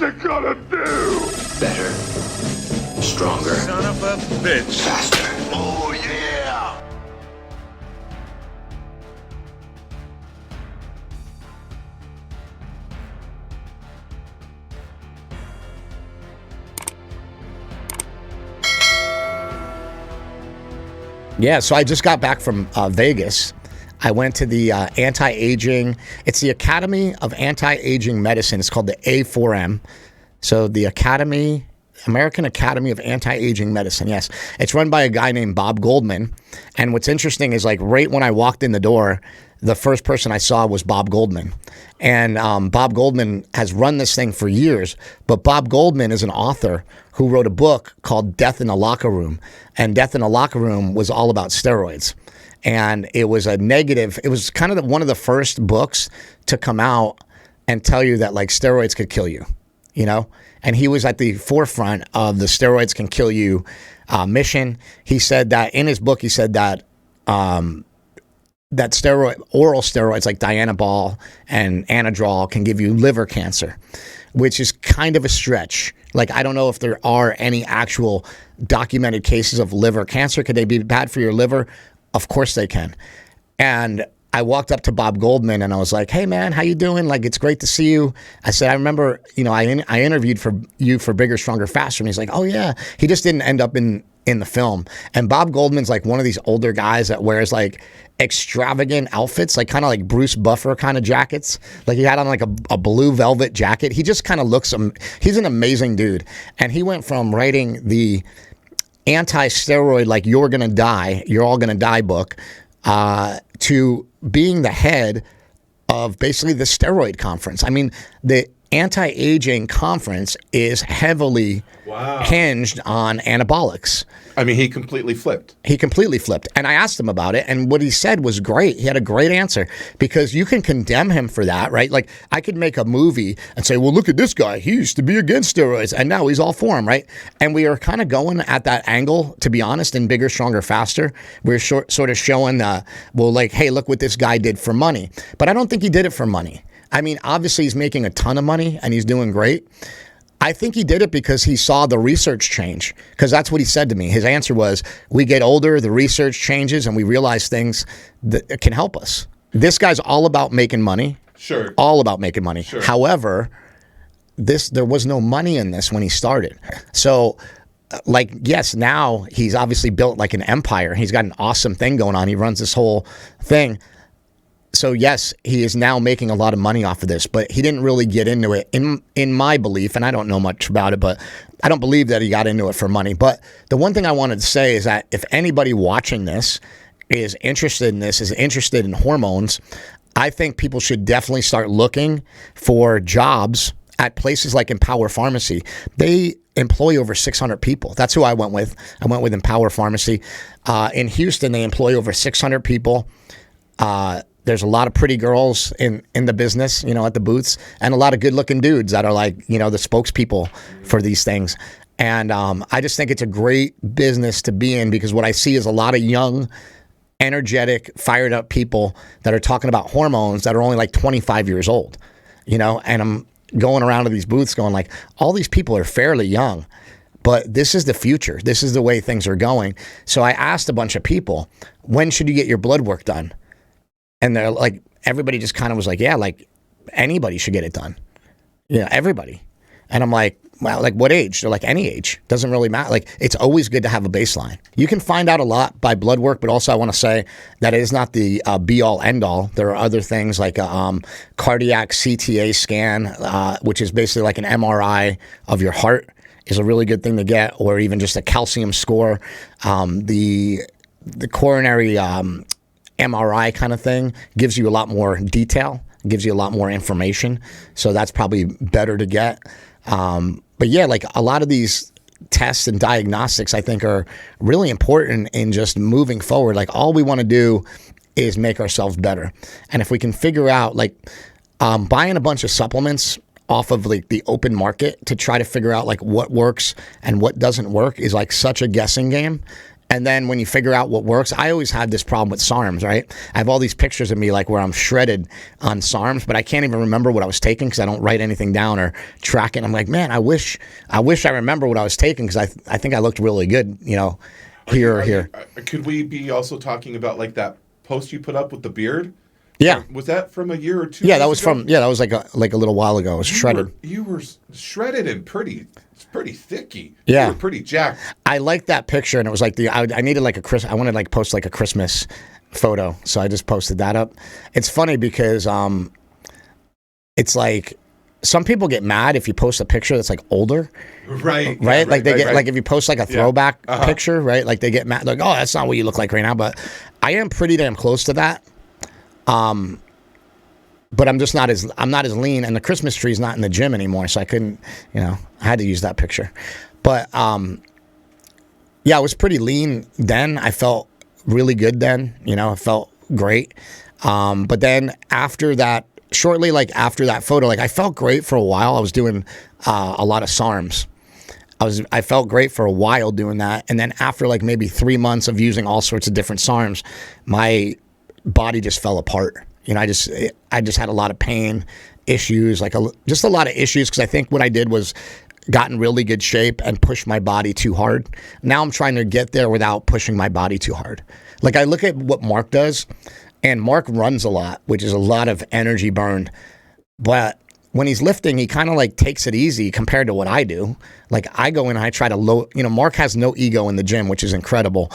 you gonna do? Better. Stronger. Son of a bitch. Faster. Oh, yeah! Yeah, so I just got back from Vegas. I went to the anti-aging, it's the Academy of Anti-Aging Medicine. It's called the A4M. So the American Academy of Anti-Aging Medicine, yes. It's run by a guy named Bob Goldman. And what's interesting is like right when I walked in the door, the first person I saw was Bob Goldman. And Bob Goldman has run this thing for years, but Bob Goldman is an author who wrote a book called Death in the Locker Room. And Death in the Locker Room was all about steroids. And it was a negative, it was kind of one of the first books to come out and tell you that like steroids could kill you, you know? And he was at the forefront of the steroids can kill you mission. He said that in his book, he said that that oral steroids like Dianabol and Anadrol can give you liver cancer, which is kind of a stretch. Like, I don't know if there are any actual documented cases of liver cancer. Could they be bad for your liver? Of course they can. And I walked up to Bob Goldman and I was like, hey man, how you doing? Like, it's great to see you. I said, I remember, you know, I interviewed for you for Bigger, Stronger, Faster. And he's like, oh yeah. He just didn't end up in the film. And Bob Goldman's like one of these older guys that wears like extravagant outfits, like kind of like Bruce Buffer kind of jackets. Like he had on like a blue velvet jacket. He just kind of looks, he's an amazing dude. And he went from writing the anti-steroid, like you're all gonna die book, to being the head of basically the steroid conference. I mean, the anti-aging conference is heavily hinged on anabolics. I mean, he completely flipped. And I asked him about it, and what he said was great. He had a great answer, because you can condemn him for that, right? Like, I could make a movie and say, well, look at this guy. He used to be against steroids, and now he's all for them, right? And we are kind of going at that angle, to be honest, in Bigger, Stronger, Faster. We're sort of showing, well, like, hey, look what this guy did for money. But I don't think he did it for money. I mean, obviously, he's making a ton of money, and he's doing great. I think he did it because he saw the research change, because that's what he said to me. His answer was, we get older, the research changes, and we realize things that can help us. This guy's all about making money. Sure. All about making money. Sure. However, there was no money in this when he started. So, like, yes, now he's obviously built like an empire. He's got an awesome thing going on. He runs this whole thing. So yes, he is now making a lot of money off of this, but he didn't really get into it in my belief, and I don't know much about it, but I don't believe that he got into it for money. But the one thing I wanted to say is that if anybody watching this is interested in hormones, I think people should definitely start looking for jobs at places like Empower Pharmacy. They employ over 600 people. That's who I went with. I went with Empower Pharmacy. In Houston, they employ over 600 people. There's a lot of pretty girls in the business, you know, at the booths, and a lot of good-looking dudes that are like, you know, the spokespeople for these things. And I just think it's a great business to be in, because what I see is a lot of young, energetic, fired-up people that are talking about hormones that are only like 25 years old, you know, and I'm going around to these booths going like, all these people are fairly young, but this is the future. This is the way things are going. So I asked a bunch of people, when should you get your blood work done? And they're like, everybody just kind of was like, yeah, like anybody should get it done. Yeah, everybody. And I'm like, well, like what age? They're like, any age. Doesn't really matter. Like, it's always good to have a baseline. You can find out a lot by blood work, but also I want to say that it is not the be-all, end-all. There are other things like a cardiac CTA scan, which is basically like an MRI of your heart, is a really good thing to get, or even just a calcium score. The coronary MRI kind of thing gives you a lot more detail, gives you a lot more information. So that's probably better to get. But yeah, like a lot of these tests and diagnostics, I think, are really important in just moving forward. Like, all we want to do is make ourselves better. And if we can figure out, like, buying a bunch of supplements off of like the open market to try to figure out like what works and what doesn't work is like such a guessing game. And then when you figure out what works, I always had this problem with SARMs, right? I have all these pictures of me like where I'm shredded on SARMs, but I can't even remember what I was taking because I don't write anything down or track it. I'm like, man, I wish I remember what I was taking because I think I looked really good, here. Could we be also talking about like that post you put up with the beard? Yeah. Was that from a year or two? Yeah, that years was ago? that was like a little while ago. It was shredded. You were shredded and pretty thicky. Yeah. You were pretty jacked. I liked that picture, and it was like I needed like I wanted to like post like a Christmas photo, so I just posted that up. It's funny because it's like some people get mad if you post a picture that's like older. Right. Right? Yeah, Like they get right. like if you post like a throwback picture, right? Like they get mad like, oh, that's not what you look like right now. But I am pretty damn close to that. But I'm just not as lean, and the Christmas tree's not in the gym anymore, so I couldn't, I had to use that picture. But yeah, I was pretty lean then. I felt really good then, I felt great. But then after that, shortly like after that photo, like I felt great for a while. I was doing a lot of SARMs. I felt great for a while doing that, and then after like maybe 3 months of using all sorts of different SARMs, my body just fell apart. I just had a lot of pain, issues, just a lot of issues because I think what I did was got in really good shape and pushed my body too hard. Now I'm trying to get there without pushing my body too hard. Like I look at what Mark does, and Mark runs a lot, which is a lot of energy burned. But when he's lifting, he kind of like takes it easy compared to what I do. Like I go in and I try to Mark has no ego in the gym, which is incredible.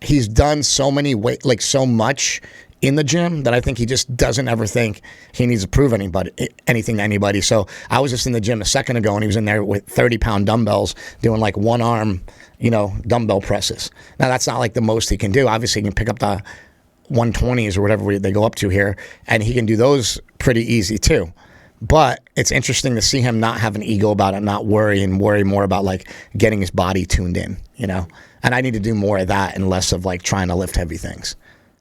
He's done so much in the gym that I think he just doesn't ever think he needs to prove anything to anybody. So I was just in the gym a second ago, and he was in there with 30-pound dumbbells doing like one arm, dumbbell presses. Now that's not like the most he can do. Obviously he can pick up the 120s or whatever they go up to here, and he can do those pretty easy too. But it's interesting to see him not have an ego about it, not worry more about like getting his body tuned in, And I need to do more of that and less of like trying to lift heavy things.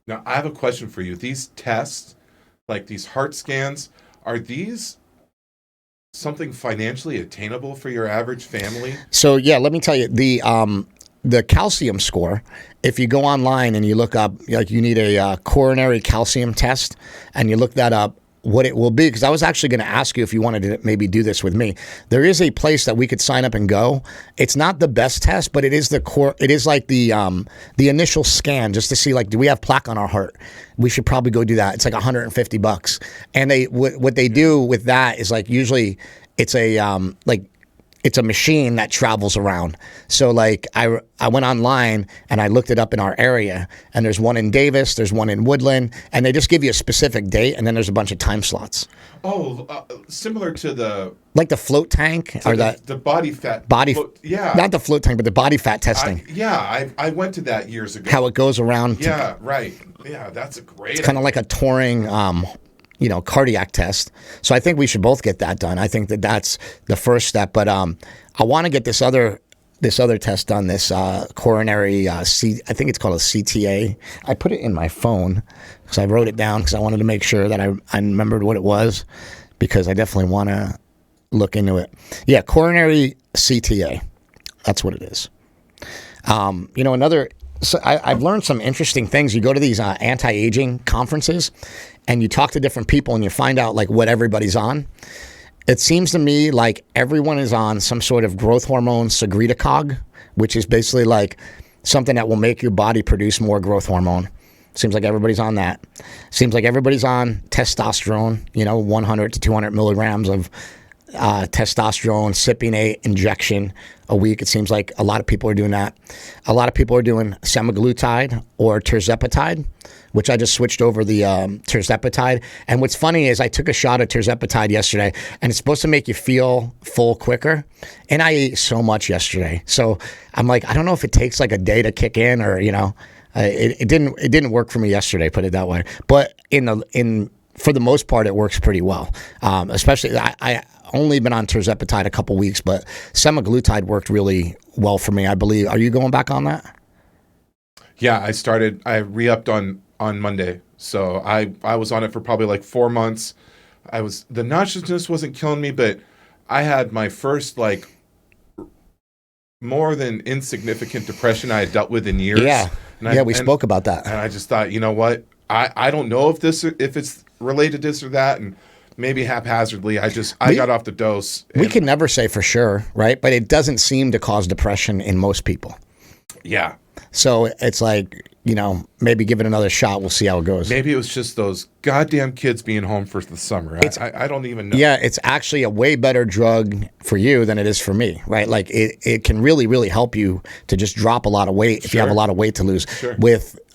Now, I have a question for you. These tests, like these heart scans, are these something financially attainable for your average family? So, yeah, let me tell you, the calcium score, if you go online and you look up, like you need a coronary calcium test, and you look that up, what it will be, because I was actually going to ask you if you wanted to maybe do this with me. There is a place that we could sign up and go. It's not the best test, but it is it is like the initial scan just to see like, do we have plaque on our heart? We should probably go do that. It's like $150. And what they do with that is like usually it's it's a machine that travels around. So like I went online and I looked it up in our area, and there's one in Davis, there's one in Woodland, and they just give you a specific date, and then there's a bunch of time slots. Oh, similar to the like the float tank or the body fat yeah, not the float tank, but the body fat testing. I went to that years ago. How it goes around. Yeah, right. Yeah, that's a great. It's kind of like a touring. Cardiac test. So I think we should both get that done. I think that's the first step. But I want to get this other test done. This coronary I think it's called a CTA. I put it in my phone because I wrote it down because I wanted to make sure that I remembered what it was, because I definitely want to look into it. Yeah, coronary CTA. That's what it is. So I've learned some interesting things. You go to these anti-aging conferences and you talk to different people and you find out like what everybody's on. It seems to me like everyone is on some sort of growth hormone secretagogue, which is basically like something that will make your body produce more growth hormone. Seems like everybody's on that. Seems like everybody's on testosterone, 100 to 200 milligrams of testosterone, sipping a injection a week. It seems like a lot of people are doing that. A lot of people are doing semaglutide or tirzepatide, which I just switched over the tirzepatide. And what's funny is I took a shot of tirzepatide yesterday, and it's supposed to make you feel full quicker. And I ate so much yesterday, so I'm like, I don't know if it takes like a day to kick in, or it didn't work for me yesterday. Put it that way. But for the most part, it works pretty well. Especially I only been on tirzepatide a couple weeks, but semaglutide worked really well for me, I believe. Are you going back on that? Yeah, I re-upped on Monday. So I was on it for probably like 4 months. The nauseousness wasn't killing me, but I had my first like more than insignificant depression I had dealt with in years. Yeah. And We spoke about that. And I just thought, you know what? I don't know if it's related to this or that, and maybe haphazardly. I got off the dose. We can never say for sure, right? But it doesn't seem to cause depression in most people. Yeah. So it's like, maybe give it another shot. We'll see how it goes. Maybe it was just those goddamn kids being home for the summer. I don't even know. Yeah, it's actually a way better drug for you than it is for me, right? Like it can really, really help you to just drop a lot of weight if you have a lot of weight to lose. Sure.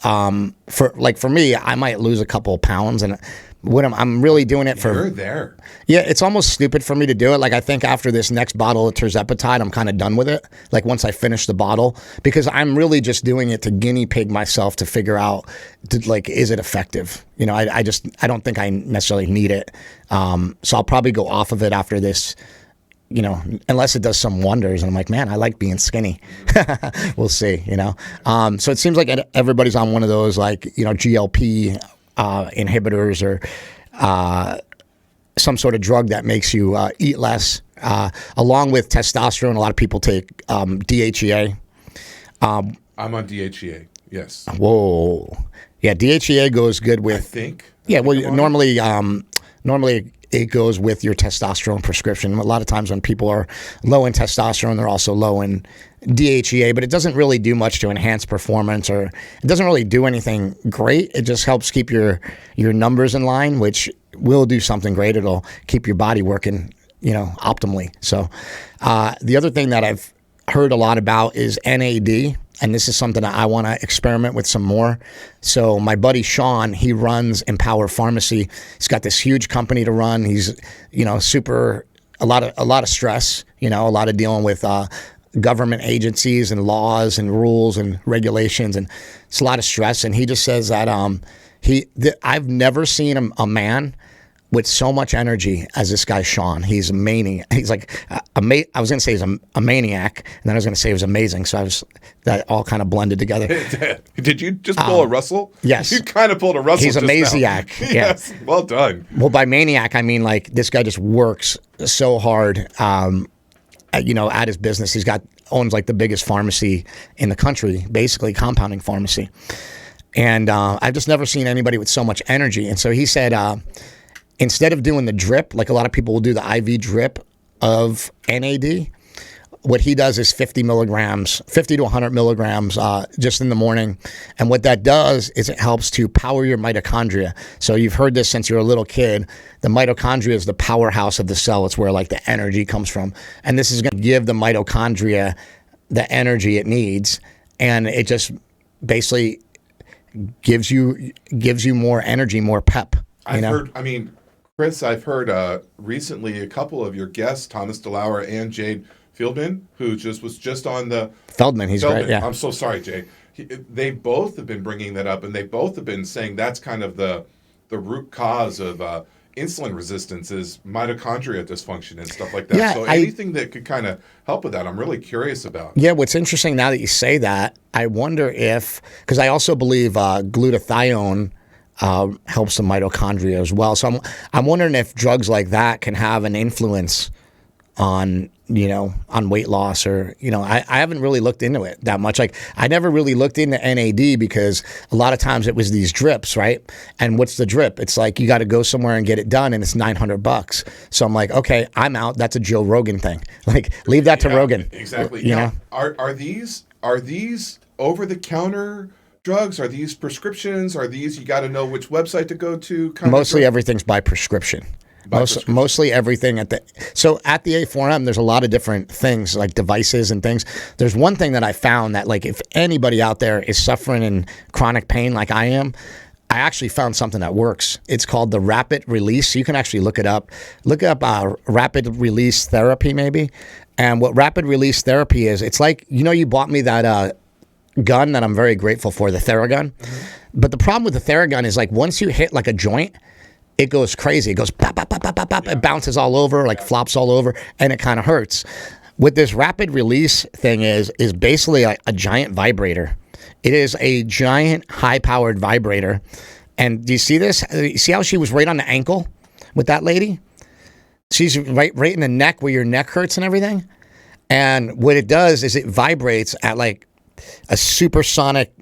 For me, I might lose a couple of pounds, and I'm really doing it for. You're there. Yeah, it's almost stupid for me to do it. Like, I think after this next bottle of terzepatide, I'm kind of done with it. Like, once I finish the bottle, because I'm really just doing it to guinea pig myself to figure out, is it effective? I don't think I necessarily need it. So I'll probably go off of it after this, unless it does some wonders. And I'm like, man, I like being skinny. We'll see, So it seems like everybody's on one of those, GLP inhibitors or some sort of drug that makes you eat less, along with testosterone. A lot of people take DHEA. I'm on DHEA. Yes. Whoa. Yeah, DHEA goes good with. I think. Yeah. Well, normally it goes with your testosterone prescription. A lot of times when people are low in testosterone, they're also low in DHEA, but it doesn't really do much to enhance performance, or it doesn't really do anything great. It just helps keep your numbers in line, which will do something great. It'll keep your body working, optimally. So the other thing that I've heard a lot about is NAD. And this is something that I want to experiment with some more. So my buddy Sean, he runs Empower Pharmacy. He's got this huge company to run. He's, a lot of stress, a lot of dealing with government agencies and laws and rules and regulations, and it's a lot of stress. And he just says that I've never seen a man with so much energy as this guy Sean. He's a maniac. He's like I was going to say he's a maniac, and then I was going to say he was amazing. So that all kind of blended together. Did you just pull a Russell? Yes. You kind of pulled a Russell. He's a maniac. Yes. Well done. Well, by maniac, I mean this guy just works so hard. At his business, owns the biggest pharmacy in the country, basically compounding pharmacy. And I've just never seen anybody with so much energy. And so he said, instead of doing the drip, like a lot of people will do the IV drip of NAD, what he does is 50 to 100 milligrams just in the morning. And what that does is it helps to power your mitochondria. So you've heard this since you're a little kid. The mitochondria is the powerhouse of the cell. It's where the energy comes from. And this is going to give the mitochondria the energy it needs. And it just basically gives you more energy, more pep. Chris, I've heard recently a couple of your guests, Thomas DeLauer and Jade Fieldman, who was just on the Feldman. He's great. Yeah. I'm so sorry, Jay. They both have been bringing that up, and they both have been saying that's kind of the root cause of insulin resistance is mitochondria dysfunction and stuff like that. Yeah, so anything that could kind of help with that, I'm really curious about. Yeah, what's interesting now that you say that, I wonder if, because I also believe glutathione helps the mitochondria as well. So I'm wondering if drugs like that can have an influence on weight loss, or I haven't really looked into it that much. I never really looked into NAD because a lot of times it was these drips, right? And what's the drip? It's like you got to go somewhere and get it done, and it's $900. So I'm like, okay, I'm out. That's a Joe Rogan thing. Leave that to Rogan. Exactly. You know? Are these over the counter drugs? Are these prescriptions? Are these you got to know which website to go to? Mostly everything's by prescription. Mostly everything at the A4M, there's a lot of different things like devices and things. There's one thing that I found that if anybody out there is suffering in chronic pain like I am, I actually found something that works. It's called the rapid release. You can actually look it up. Look up rapid release therapy maybe. And what rapid release therapy is, it's like, you bought me that gun that I'm very grateful for, the Theragun. Mm-hmm. But the problem with the Theragun is once you hit a joint, it goes crazy. It goes pop, pop, pop, pop, pop, pop. It bounces all over, flops all over, and it kind of hurts. What this rapid release thing is basically a giant vibrator. It is a giant high-powered vibrator. And do you see this? You see how she was right on the ankle with that lady? She's right in the neck where your neck hurts and everything. And what it does is it vibrates at like a supersonic,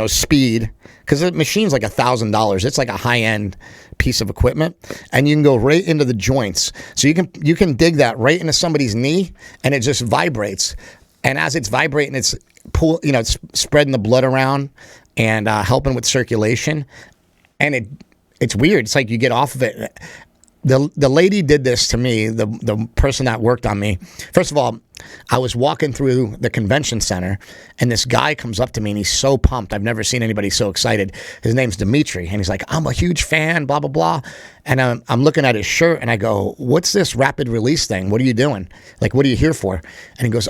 speed, because the machine's like $1,000. It's like a high-end piece of equipment, and you can go right into the joints. So you can dig that right into somebody's knee, and it just vibrates. And as it's vibrating, it's it's spreading the blood around and helping with circulation. And it's weird. It's like you get off of it. The lady did this to me, the person that worked on me. First of all, I was walking through the convention center, and this guy comes up to me, and he's so pumped. I've never seen anybody so excited. His name's Dimitri, and he's like, I'm a huge fan, blah, blah, blah. And I'm looking at his shirt, and I go, what's this rapid release thing? What are you doing? Like, what are you here for? And he goes,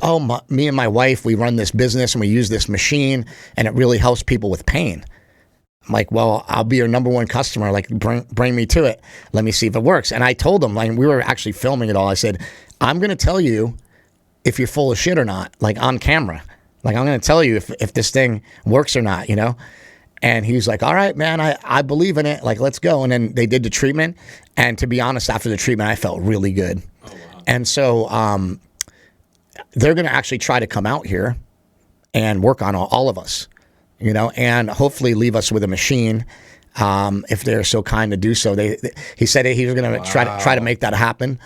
me and my wife, we run this business, and we use this machine, and it really helps people with pain. I'm like, well, I'll be your number one customer. Like, bring me to it. Let me see if it works. And I told him, like, we were actually filming it all. I said, I'm going to tell you if you're full of shit or not, like on camera. Like, I'm going to tell you if this thing works or not, And he was like, all right, man, I believe in it. Like, let's go. And then they did the treatment. And to be honest, after the treatment, I felt really good. Oh, wow. And so they're going to actually try to come out here and work on all of us. And hopefully leave us with a machine, if they're so kind to do so. He said he was going to try to make that happen.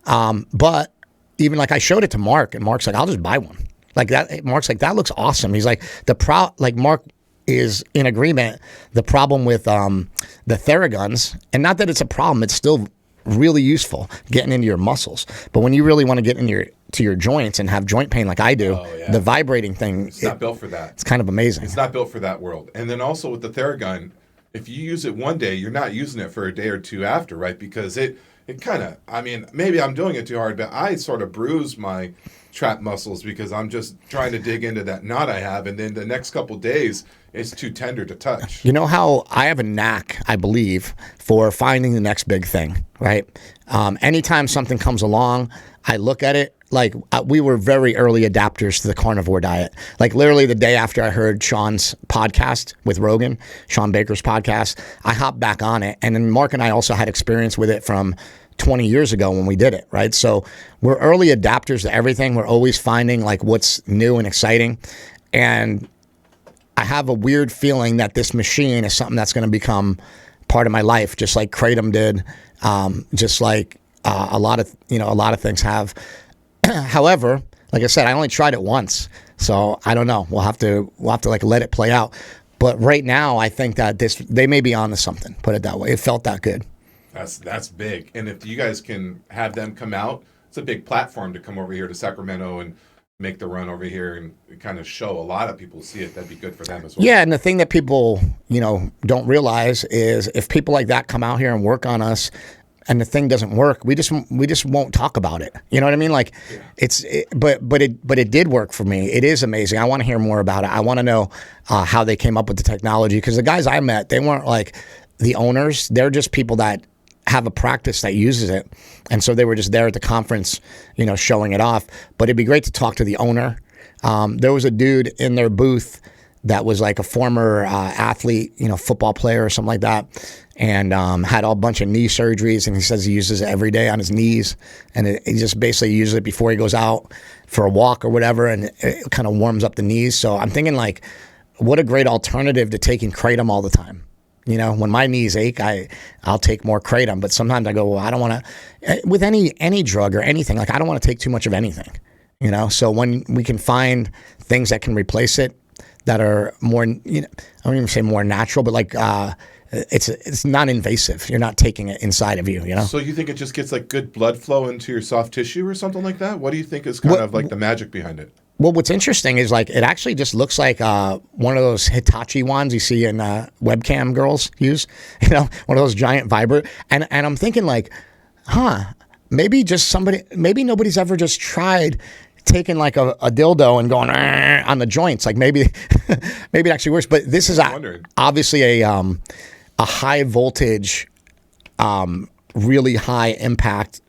But even like I showed it to Mark, and Mark's like, I'll just buy one. Like that. Mark's like, that looks awesome. He's like, Mark is in agreement. The problem with the Theraguns, and not that it's a problem, it's still really useful getting into your muscles. But when you really want to get to your joints and have joint pain like I do, the vibrating thing, it's not built for that. It's kind of amazing. It's not built for that world. And then also with the Theragun, if you use it one day, you're not using it for a day or two after, right? Because it kind of, maybe I'm doing it too hard, but I sort of bruise my trap muscles because I'm just trying to dig into that knot I have, and then the next couple days it's too tender to touch. You know how I have a knack, I believe, for finding the next big thing, right? Anytime something comes along, I look at it like we were very early adapters to the carnivore diet. Like literally the day after I heard Sean's podcast with Rogan, Sean Baker's podcast, I hopped back on it. And then Mark and I also had experience with it from 20 years ago when we did it, right? So we're early adapters to everything. We're always finding like what's new and exciting. And I have a weird feeling that this machine is something that's going to become part of my life, just like Kratom did, just like a lot of things have. However, like I said, I only tried it once, so I don't know. We'll have to like let it play out. But right now, I think that they may be onto something. Put it that way. It felt that good. That's big. And if you guys can have them come out, it's a big platform to come over here to Sacramento and make the run over here and kind of show a lot of people see it. That'd be good for them as well. Yeah, and the thing that people don't realize is if people like that come out here and work on us, and the thing doesn't work, we just won't talk about it. You know what I mean? Like, yeah. But it did work for me. It is amazing. I want to hear more about it. I want to know how they came up with the technology, because the guys I met, they weren't like the owners. They're just people that have a practice that uses it, and so they were just there at the conference, showing it off. But it'd be great to talk to the owner. There was a dude in their booth that was like a former athlete, football player or something like that, and had a bunch of knee surgeries, and he says he uses it every day on his knees, and he just basically uses it before he goes out for a walk or whatever, and it kind of warms up the knees. So I'm thinking, like, what a great alternative to taking Kratom all the time. When my knees ache, I'll take more Kratom, but sometimes I go, well, I don't want to, with any drug or anything, like I don't want to take too much of anything, So when we can find things that can replace it, that are more, I don't even say more natural, but like it's non-invasive. You're not taking it inside of you, So you think it just gets like good blood flow into your soft tissue or something like that? What do you think is kind of like the magic behind it? Well, what's interesting is like it actually just looks like one of those Hitachi wands you see in webcam girls use, one of those giant vibrate. And I'm thinking like, maybe nobody's ever just tried taking like a dildo and going on the joints. Like maybe it actually works. But this is obviously a high voltage, really high impact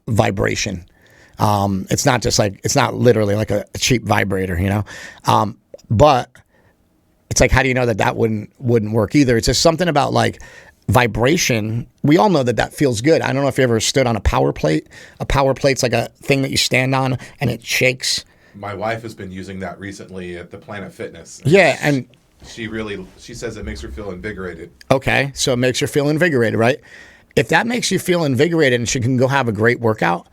vibration. It's not literally like a cheap vibrator, but it's like, how do you know that wouldn't work either? It's just something about like vibration, we all know that feels good. I don't know if you ever stood on a power plate. A power plate's like a thing that you stand on and it shakes. My wife has been using that recently at the Planet Fitness. Yeah, and she says it makes her feel invigorated. okay, so it makes her feel invigorated, right? If that makes you feel invigorated and she can go have a great workout,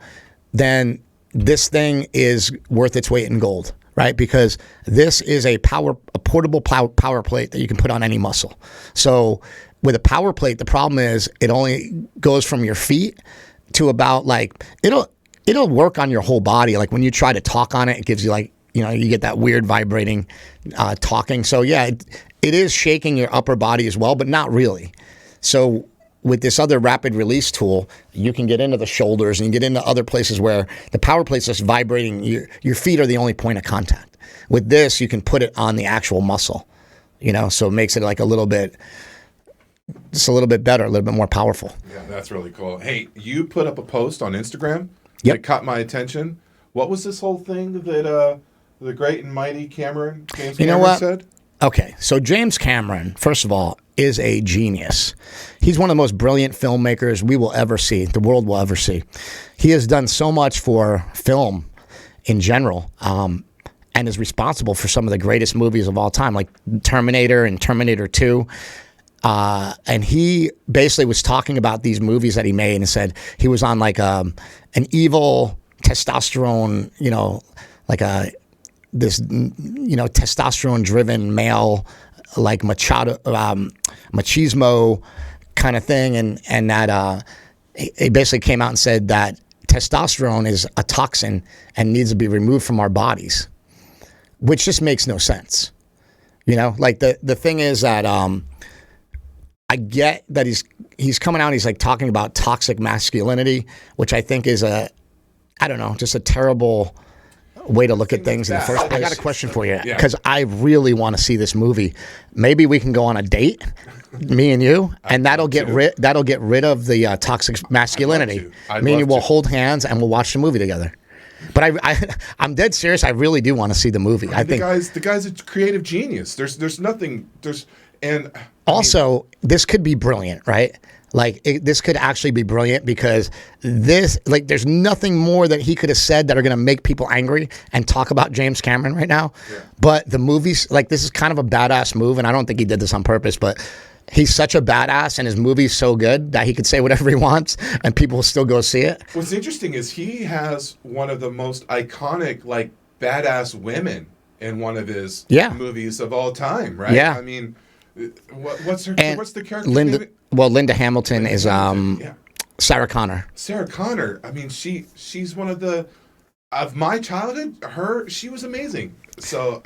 then this thing is worth its weight in gold, right? Because this is a portable power plate that you can put on any muscle. So with a power plate, the problem is it only goes from your feet to about like, it'll work on your whole body. Like when you try to talk on it, it gives you like, you get that weird vibrating talking. So yeah, it is shaking your upper body as well, but not really. So with this other rapid release tool, you can get into the shoulders and you get into other places where the power plate's just vibrating. Your feet are the only point of contact. With this, you can put it on the actual muscle, so it makes it like just a little bit better, a little bit more powerful. Yeah, that's really cool. Hey, you put up a post on Instagram Yep. that caught my attention. What was this whole thing that the great and mighty James Cameron said? Okay, so James Cameron, first of all, is a genius. He's one of the most brilliant filmmakers we will ever see, the world will ever see. He has done so much for film in general, and is responsible for some of the greatest movies of all time, like Terminator and Terminator 2. And he basically was talking about these movies that he made and said he was on like an evil testosterone, like this testosterone driven male, like machismo kind of thing. And that he basically came out and said that testosterone is a toxin and needs to be removed from our bodies, which just makes no sense. Like the thing is that, I get that he's coming out and he's like talking about toxic masculinity, which I think is just a terrible way to look at things in the first place. I got a question for you because I really want to see this movie. Maybe we can go on a date, me and you, and that'll get rid of the toxic masculinity. Meaning we'll hold hands and we'll watch the movie together. But I'm dead serious. I really do want to see the movie. I think the guy's a creative genius. There's nothing. This could be brilliant, right? Like this could actually be brilliant because there's nothing more that he could have said that are going to make people angry and talk about James Cameron right now. Yeah. But the movies, like this is kind of a badass move, and I don't think he did this on purpose, but he's such a badass and his movie's so good that he could say whatever he wants and people will still go see it. What's interesting is he has one of the most iconic, like badass women in one of his movies of all time, right? Yeah. I mean, what's the character name? Well, Linda Hamilton is Sarah Connor. Sarah Connor. I mean, she's one of my childhood. She was amazing. So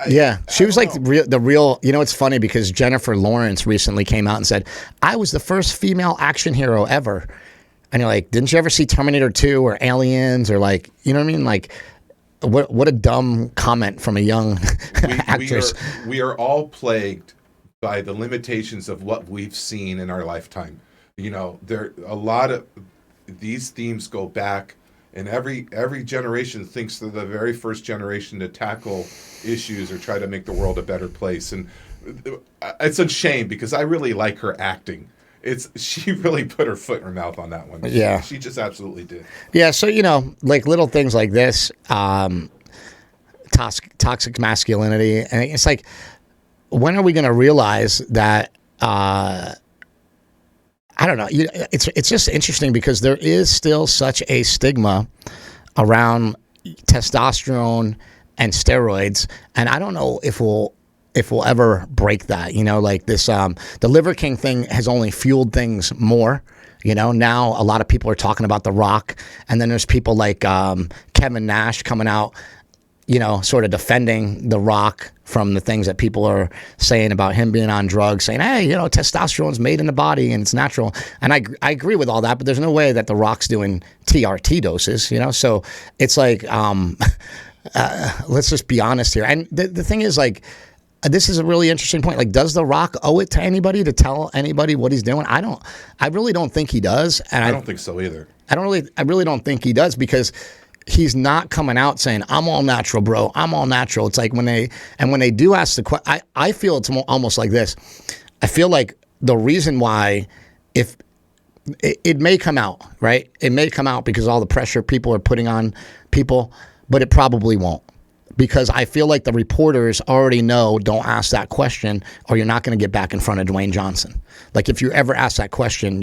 she was like the real. It's funny because Jennifer Lawrence recently came out and said, "I was the first female action hero ever," and you're like, "Didn't you ever see Terminator 2 or Aliens or like, you know what I mean?" Like, what a dumb comment from a young actress. We are all plagued by the limitations of what we've seen in our lifetime. There a lot of these themes go back, and every generation thinks they're the very first generation to tackle issues or try to make the world a better place. And it's a shame because I really like her acting. She really put her foot in her mouth on that one. Yeah, she just absolutely did. Yeah, so like little things like this, toxic masculinity, and it's like, when are we going to realize that? I don't know. It's just interesting because there is still such a stigma around testosterone and steroids, and I don't know if we'll ever break that. Like this, the Liver King thing has only fueled things more. Now a lot of people are talking about The Rock, and then there's people like Kevin Nash coming out, sort of defending The Rock from the things that people are saying about him being on drugs, saying, hey, testosterone's made in the body and it's natural. And I agree with all that, but there's no way that The Rock's doing TRT doses, So it's like, let's just be honest here. And the thing is, like, this is a really interesting point. Like, does The Rock owe it to anybody to tell anybody what he's doing? I really don't think he does. And I don't think so either. I really don't think he does because he's not coming out saying, I'm all natural, bro. I'm all natural. It's like when they do ask the question, I feel it's almost like this. I feel like the reason why if it may come out, right? It may come out because all the pressure people are putting on people, but it probably won't. Because I feel like the reporters already know, don't ask that question or you're not going to get back in front of Dwayne Johnson. Like if you ever ask that question,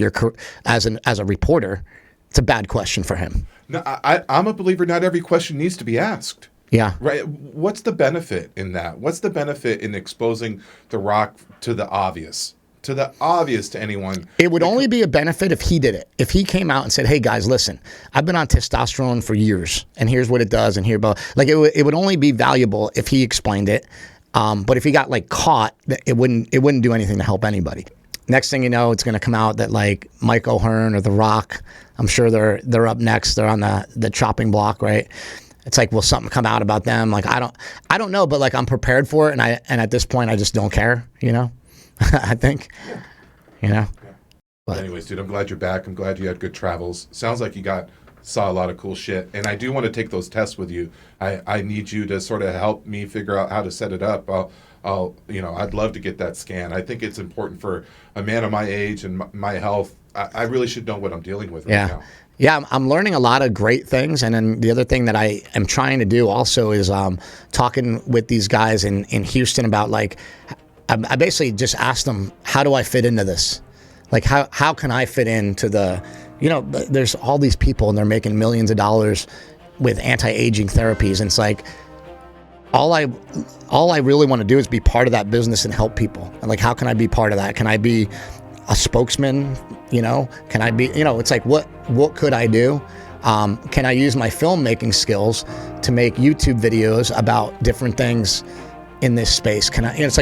as a reporter, it's a bad question for him. No, I'm a believer not every question needs to be asked. Yeah. Right. What's the benefit in that? What's the benefit in exposing The Rock to the obvious? To anyone. It would only be a benefit if he did it. If he came out and said, hey guys, listen, I've been on testosterone for years and here's what it does and like it would only be valuable if he explained it. But if he got like caught, it wouldn't do anything to help anybody. Next thing you know, it's going to come out that like Mike O'Hearn or The Rock, I'm sure they're up next. They're on the chopping block, right? It's like, will something come out about them? Like, I don't know, but like I'm prepared for it. And at this point I just don't care, you know? I think, you know. But anyways, dude, I'm glad you're back. I'm glad you had good travels. Sounds like you saw a lot of cool shit. And I do want to take those tests with you. I need you to sort of help me figure out how to set it up. I'd love to get that scan. I think it's important for a man of my age and my health. I really should know what I'm dealing with right now. Yeah, I'm learning a lot of great things. And then the other thing that I am trying to do also is talking with these guys in Houston about like, I basically just asked them, how do I fit into this? Like, how can I fit into there's all these people and they're making millions of dollars with anti-aging therapies. And it's like, all I really want to do is be part of that business and help people. And like, how can I be part of that? Can I be a spokesman? Can I be, it's like, what could I do? Can I use my filmmaking skills to make YouTube videos about different things in this space? Can I, it's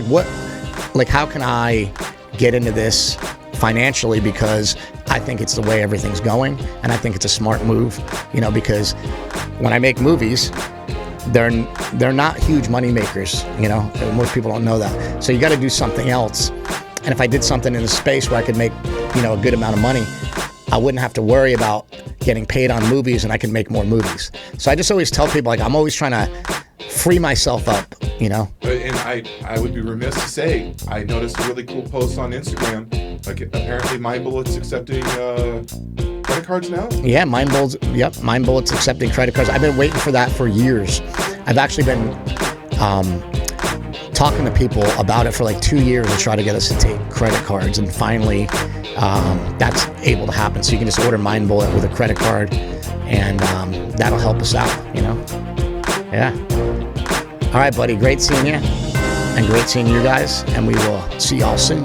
like how can I get into this financially, because I think it's the way everything's going and I think it's a smart move, because when I make movies, they're not huge money makers, most people don't know that. So you got to do something else. And if I did something in a space where I could make, a good amount of money, I wouldn't have to worry about getting paid on movies and I could make more movies. So I just always tell people, like, I'm always trying to free myself up, And I would be remiss to say, I noticed a really cool post on Instagram. Like, apparently Mind Bullet's accepting credit cards now? Yeah, Mind Bullet's accepting credit cards. I've been waiting for that for years. I've actually been talking to people about it for like 2 years to try to get us to take credit cards, and finally that's able to happen. So you can just order Mind Bullet with a credit card, and that'll help us out, Yeah. All right, buddy. Great seeing you, and great seeing you guys, and we will see y'all soon.